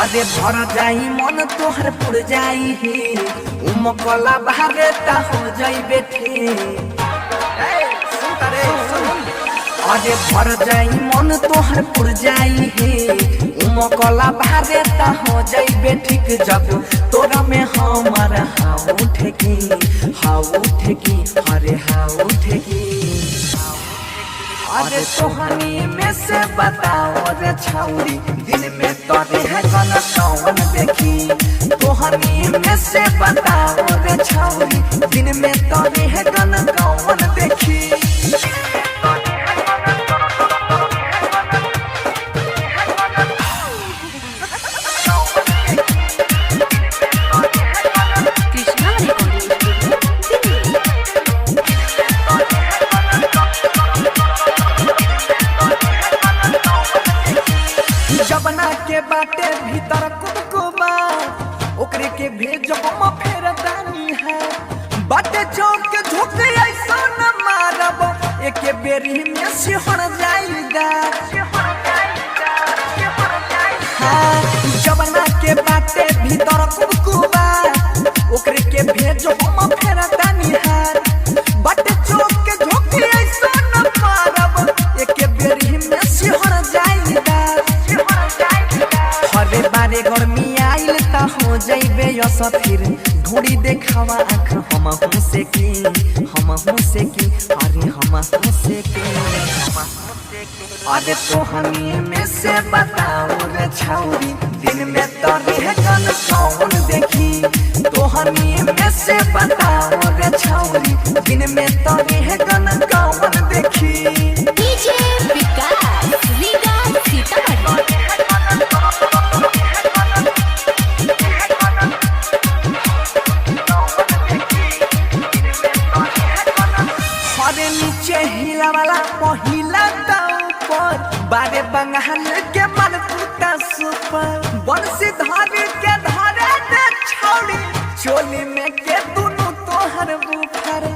अरे भर जाई मन तोहर पुर जाई ही उमकला बाहरे ता हो जाई बेठी। अरे भर जाई मन तोहर पुर जाई ही उमकला बाहरे ता हो जाई बेठी। जब तोरा में हमारा हाउ उठेगी अरे हाउ उठेगी। अरे तोहनी में से बताओ रे छौरी दिन में तोरे है कौन कौन देखी। तोहनी में से बताओ रे छौरी दिन में तोरे है कौन कौन देखी। जबना के बाटे भीतर कुबकुबा ओकरे के भेजो हम फेर दानी है। बाटे चौक के झोंके ऐसा न मारब एक बेरी में सिहर जाएगा। हाँ जबना के बाटे भीतर कुबकुबा ओकरे के भेजो हम फेर दानी है। बाटे चौक के झोंके ऐसा न मारब एक बेरी में सिहर जाएगा। हरे बारे गर्मी आइल ता हो जाइबे असथिर ढूंढी देखावा आँख हम हूँ से की अरे हम हूँ से की। अरे तोहनी में से बताओ रे छौरी दिन में तोरे है कौन कौन देखी। तोहनी में से बताओ रे छौरी दिन में तोरे है कौन कौन देखी। डीजे विकास रीगा सीतामढ़ी। नीचे हिला वाला पहिला ऊपर बारे बंगाल के मन टूटा सुपर बंसी धारी के धारे दे छौड़ी चोली में के दोनों तोहर बुफर।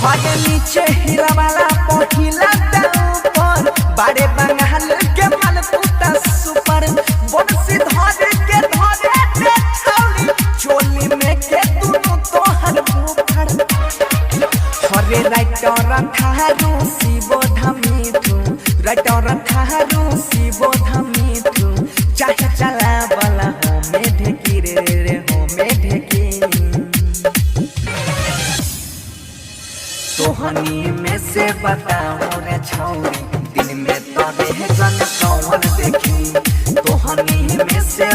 हरे नीचे हिला वाला पहिला ऊपर बारे बंगाल के मन टूटा सुपर बंसी धारी के धारे दे छौड़ी चोली में के दोनों तोहर बुफर। हरे राइटर थारू शिवोध मिठू राइटर थारू शिवोध मिठू चाहे चला वाला हो में ढेकी रे हो में ढेकी। तोहनी में से बताओ रे छौरी दिन में तोरे है कौन कौन देखी। तोहनी में से